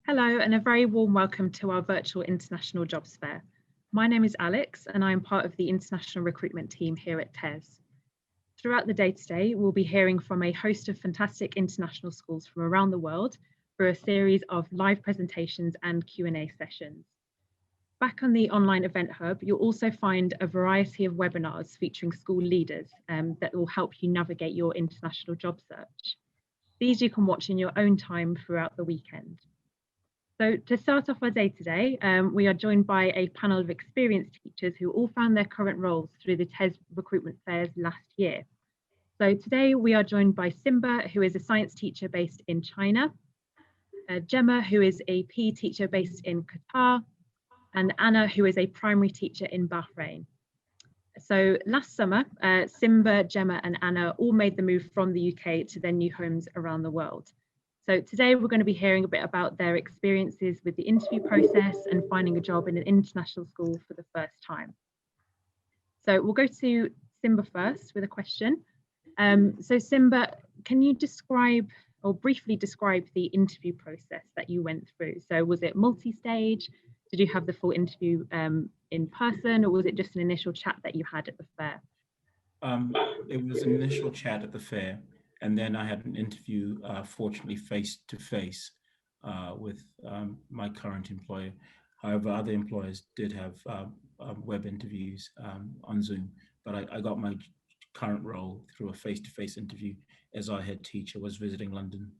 Hello and a very warm welcome to our virtual International Jobs Fair. My name is Alex and I am part of the international recruitment team here at TES. Throughout the day today, we'll be hearing from a host of fantastic international schools from around the world through a series of live presentations and Q&A sessions. Back on the online event hub, you'll also find a variety of webinars featuring school leaders that will help you navigate your international job search. These you can watch in your own time throughout the weekend. So to start off our day today, we are joined by a panel of experienced teachers who all found their current roles through the TES recruitment fairs last year. So today we are joined by Simba, who is a science teacher based in China, Gemma, who is a PE teacher based in Qatar, and Anna, who is a primary teacher in Bahrain. So last summer, Simba, Gemma and Anna all made the move from the UK to their new homes around the world. So today we're going to be hearing a bit about their experiences with the interview process and finding a job in an international school for the first time. So we'll go to Simba first with a question. So Simba, can you describe or briefly describe the interview process that you went through? So was it multi-stage? Did you have the full interview in person, or was it just an initial chat that you had at the fair? It was an initial chat at the fair. And then I had an interview, fortunately, face-to-face with my current employer. However, other employers did have web interviews on Zoom, but I got my current role through a face-to-face interview as our head teacher was visiting London.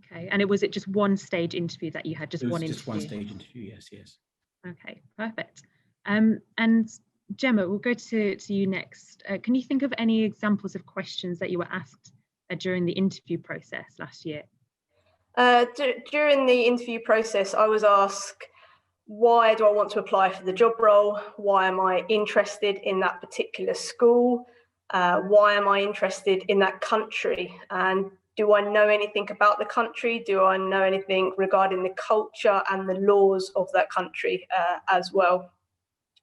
Okay, and was it just one stage interview that you had, It was just one stage interview, yes. Okay, perfect. And Gemma, we'll go to you next. Can you think of any examples of questions that you were asked during the interview process last year? During the interview process, I was asked, why do I want to apply for the job role? Why am I interested in that particular school? Why am I interested in that country? And do I know anything about the country? Do I know anything regarding the culture and the laws of that country as well?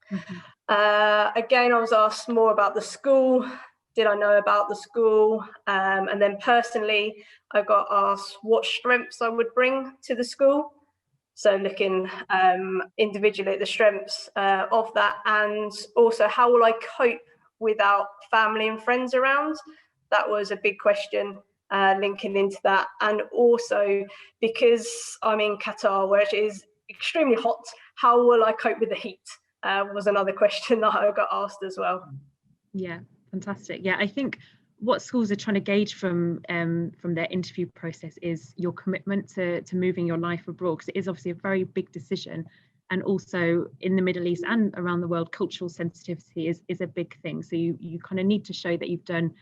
Mm-hmm. Again, I was asked more about the school. Did I know about the school? And then personally, I got asked what strengths I would bring to the school. So looking individually at the strengths of that, and also how will I cope without family and friends around? That was a big question linking into that. And also because I'm in Qatar, where it is extremely hot, how will I cope with the heat? Was another question that I got asked as well. Yeah. Fantastic. Yeah, I think what schools are trying to gauge from their interview process is your commitment to moving your life abroad, because it is obviously a very big decision, and also in the Middle East and around the world, cultural sensitivity is a big thing. So you kind of need to show that you've done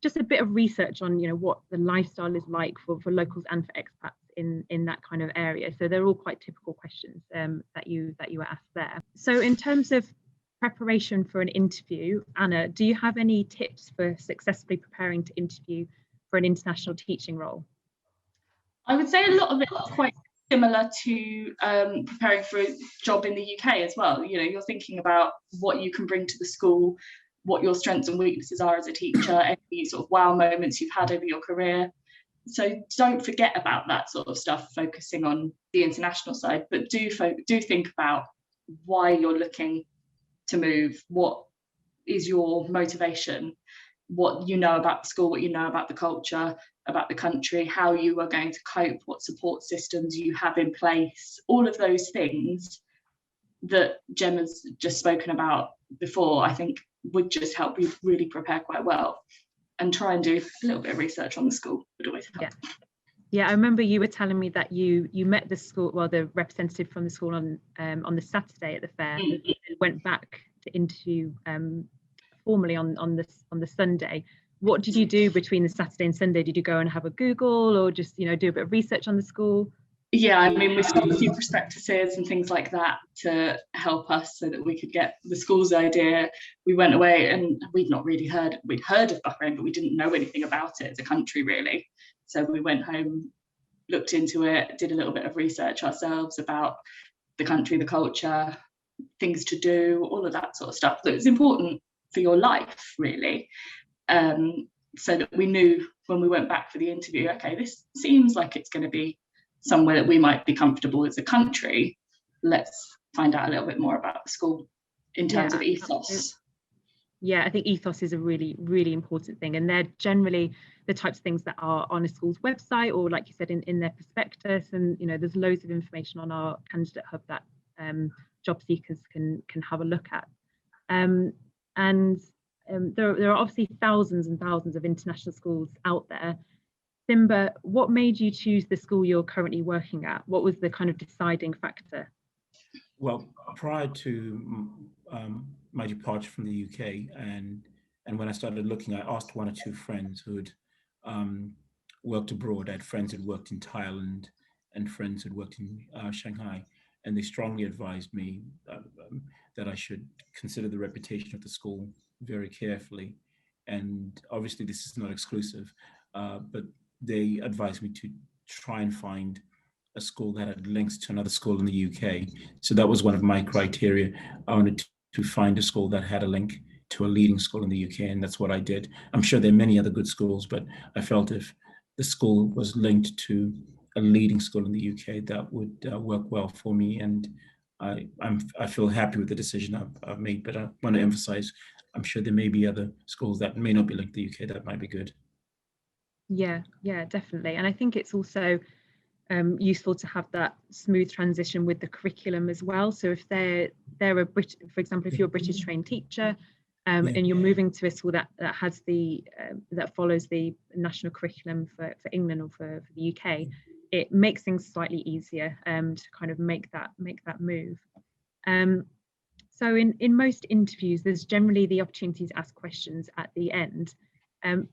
just a bit of research on what the lifestyle is like for locals and for expats in that kind of area. So they're all quite typical questions that you were asked there. So in terms of preparation for an interview, Anna, do you have any tips for successfully preparing to interview for an international teaching role? I would say a lot of it is quite similar to preparing for a job in the UK as well. You're thinking about what you can bring to the school, what your strengths and weaknesses are as a teacher, any sort of wow moments you've had over your career. So don't forget about that sort of stuff, focusing on the international side, but do think about why you're looking to move, what is your motivation, what you know about the school, what you know about the culture, about the country, how you are going to cope, what support systems you have in place, all of those things that Gemma's just spoken about before, I think would just help you really prepare quite well, and try and do a little bit of research on the school would always help. Yeah, I remember you were telling me that you met the school, well, the representative from the school on the Saturday at the fair, and went back to interview formally on the Sunday. What did you do between the Saturday and Sunday? Did you go and have a Google, or just do a bit of research on the school? Yeah, I mean, we've got a few prospectuses and things like that to help us so that we could get the school's idea. We went away and we'd heard of Bahrain, but we didn't know anything about it as a country, really. So we went home, looked into it, did a little bit of research ourselves about the country, the culture, things to do, all of that sort of stuff that was important for your life, really. So that we knew when we went back for the interview, okay, this seems like it's going to be somewhere that we might be comfortable as a country, let's find out a little bit more about the school in terms of ethos. Absolutely. Yeah, I think ethos is a really, really important thing. And they're generally the types of things that are on a school's website, or like you said, in their prospectus. And, you know, there's loads of information on our candidate hub that job seekers can have a look at. There are obviously thousands and thousands of international schools out there. Simba, what made you choose the school you're currently working at? What was the kind of deciding factor? Well, prior to my departure from the UK, and when I started looking, I asked one or two friends who'd worked abroad. I had friends who'd worked in Thailand and friends who'd worked in Shanghai, and they strongly advised me that I should consider the reputation of the school very carefully. And obviously this is not exclusive, but they advised me to try and find a school that had links to another school in the UK. So that was one of my criteria. I wanted to find a school that had a link to a leading school in the UK, and that's what I did. I'm sure there are many other good schools, but I felt if the school was linked to a leading school in the UK, that would work well for me. And I feel happy with the decision I've made, but I want to emphasize, I'm sure there may be other schools that may not be linked to the UK that might be good. Yeah, definitely. And I think it's also useful to have that smooth transition with the curriculum as well. So if they're a for example, if you're a British trained teacher and you're moving to a school that has that follows the national curriculum for England or for the UK, it makes things slightly easier to kind of make that move. So in most interviews, there's generally the opportunity to ask questions at the end.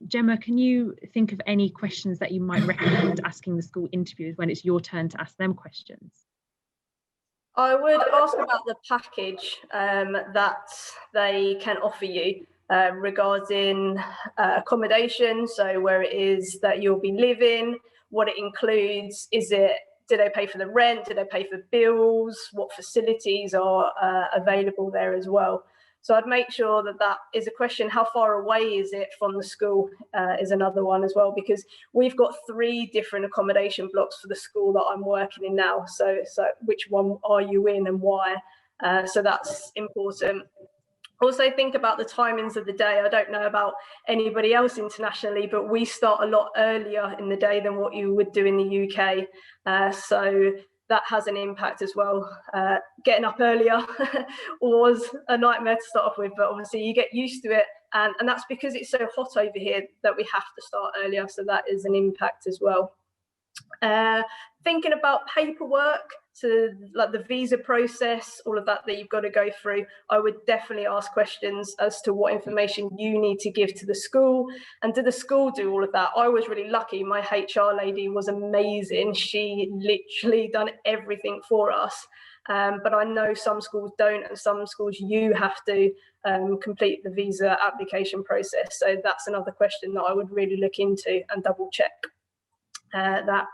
Gemma, can you think of any questions that you might recommend asking the school interviewers when it's your turn to ask them questions? I would ask about the package that they can offer you regarding accommodation, so where it is that you'll be living, what it includes, do they pay for the rent, do they pay for bills, what facilities are available there as well. So I'd make sure that is a question. How far away is it from the school is another one as well, because we've got 3 different accommodation blocks for the school that I'm working in now. So which one are you in and why? So that's important. Also think about the timings of the day. I don't know about anybody else internationally, but we start a lot earlier in the day than what you would do in the UK. So that has an impact as well. Getting up earlier was a nightmare to start off with, but obviously you get used to it. And that's because it's so hot over here that we have to start earlier. So that is an impact as well. Thinking about paperwork, so like the visa process, all of that you've got to go through, I would definitely ask questions as to what information you need to give to the school, and did the school do all of that? I was really lucky. My HR lady was amazing. She literally done everything for us. But I know some schools don't, and some schools you have to complete the visa application process. So that's another question that I would really look into and double check that.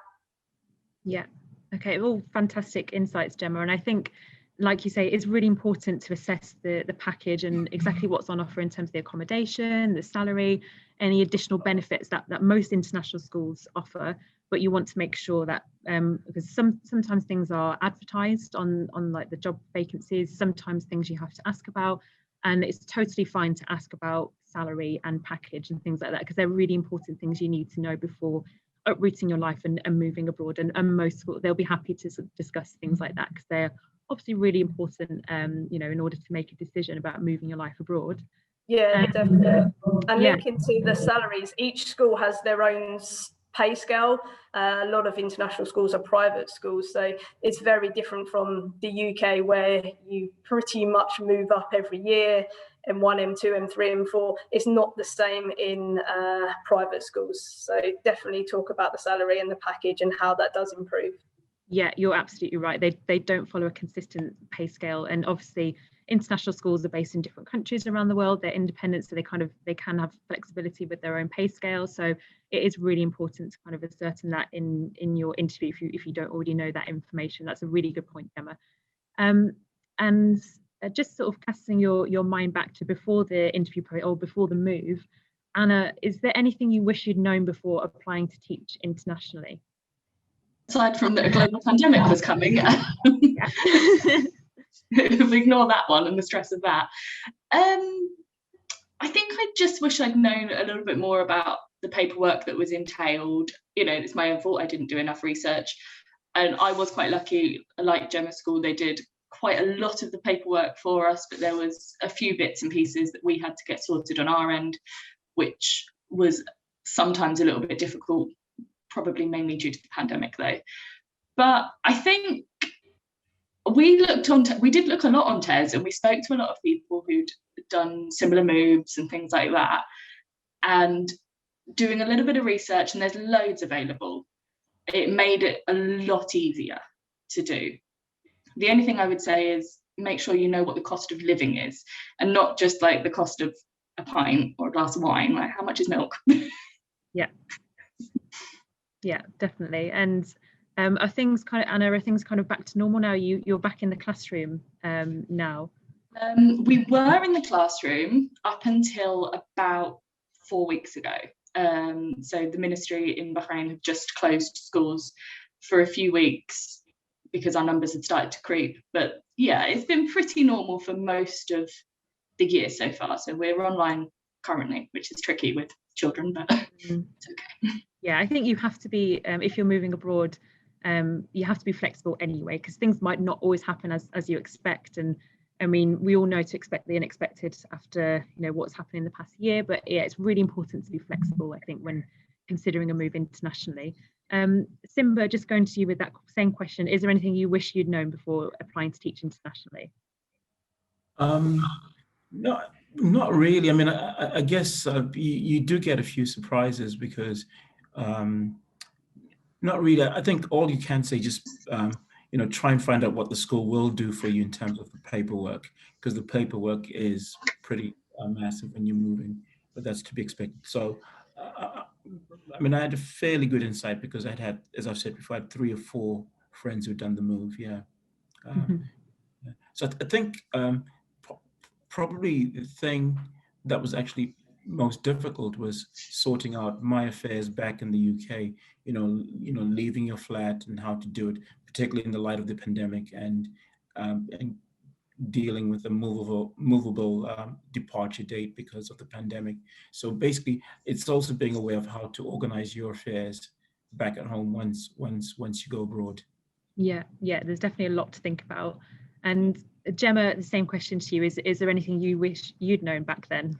Yeah. Okay. All fantastic insights, Gemma. And I think, like you say, it's really important to assess the package and exactly what's on offer in terms of the accommodation, the salary, any additional benefits that most international schools offer. But you want to make sure that because sometimes things are advertised on like the job vacancies, sometimes things you have to ask about, and it's totally fine to ask about salary and package and things like that, because they're really important things you need to know before uprooting your life and moving abroad. And most schools, they'll be happy to discuss things like that, because they're obviously really important, you know, in order to make a decision about moving your life abroad. Yeah, definitely. And linking to the salaries, each school has their own pay scale. A lot of international schools are private schools, so it's very different from the UK, where you pretty much move up every year. M1, M2, M3, M4. It's not the same in private schools. So definitely talk about the salary and the package and how that does improve. Yeah, you're absolutely right. They don't follow a consistent pay scale, and obviously international schools are based in different countries around the world. They're independent, so they can have flexibility with their own pay scale. So it is really important to kind of ascertain that in your interview if you don't already know that information. That's a really good point, Gemma. And just sort of casting your mind back to before the interview or before the move, Anna, is there anything you wish you'd known before applying to teach internationally? aside from that a global pandemic was coming. Yeah. If we ignore that one and the stress of that. I think I just wish I'd known a little bit more about the paperwork that was entailed. You know, it's my own fault, I didn't do enough research. And I was quite lucky, like Gemma School, they did quite a lot of the paperwork for us, but there was a few bits and pieces that we had to get sorted on our end, which was sometimes a little bit difficult, probably mainly due to the pandemic though. But I think we did look a lot on TES, and we spoke to a lot of people who'd done similar moves and things like that, and doing a little bit of research, and there's loads available. It made it a lot easier to do. The only thing I would say is make sure you know what the cost of living is, and not just like the cost of a pint or a glass of wine, like how much is milk? Yeah, definitely. And are things kind of, Anna, are things kind of back to normal now? You're back in the classroom now? We were in the classroom up until about 4 weeks ago. So the ministry in Bahrain have just closed schools for a few weeks because our numbers had started to creep. But yeah, it's been pretty normal for most of the year so far. So we're online currently, which is tricky with children, but it's okay. Yeah, I think you have to be, if you're moving abroad, you have to be flexible anyway, because things might not always happen as you expect. And I mean, we all know to expect the unexpected after, you know, what's happened in the past year. But yeah, it's really important to be flexible, I think, when considering a move internationally. Simba, just going to you with that same question, is there anything you wish you'd known before applying to teach internationally? Not really. I mean, I guess you do get a few surprises because not really. I think all you can say, just you know, try and find out what the school will do for you in terms of the paperwork, because the paperwork is pretty massive when you're moving, but that's to be expected. So, I mean, I had a fairly good insight because I'd had, as I've said before, I had 3 or 4 friends who'd done the move. Yeah. So I think probably the thing that was actually most difficult was sorting out my affairs back in the UK. You know, leaving your flat and how to do it, particularly in the light of the pandemic, and dealing with a movable departure date because of the pandemic. So basically, it's also being aware of how to organize your affairs back at home once you go abroad. Yeah, there's definitely a lot to think about. And Gemma, the same question to you, is there anything you wish you'd known back then?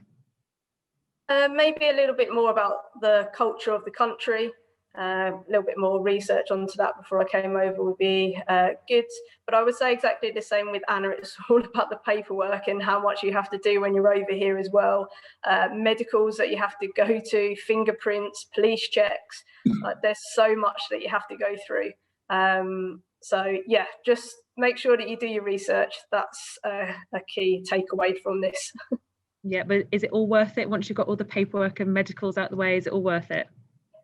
Maybe a little bit more about the culture of the country. A little bit more research onto that before I came over would be good. But I would say exactly the same with Anna. It's all about the paperwork and how much you have to do when you're over here as well. Medicals that you have to go to, fingerprints, police checks. There's so much that you have to go through. So yeah, just make sure that you do your research. That's a key takeaway from this. Yeah, but is it all worth it once you've got all the paperwork and medicals out the way? Is it all worth it?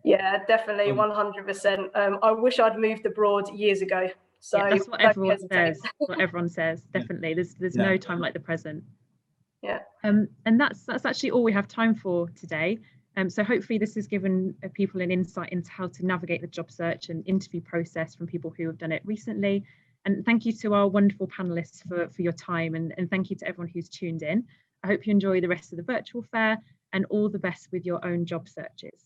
Yeah, definitely, 100%. I wish I'd moved abroad years ago. So yeah, that's what everyone says. What everyone says. Definitely, there's no time like the present. Yeah. And that's actually all we have time for today. So hopefully this has given people an insight into how to navigate the job search and interview process from people who have done it recently. And thank you to our wonderful panelists for your time, and thank you to everyone who's tuned in. I hope you enjoy the rest of the virtual fair, and all the best with your own job searches.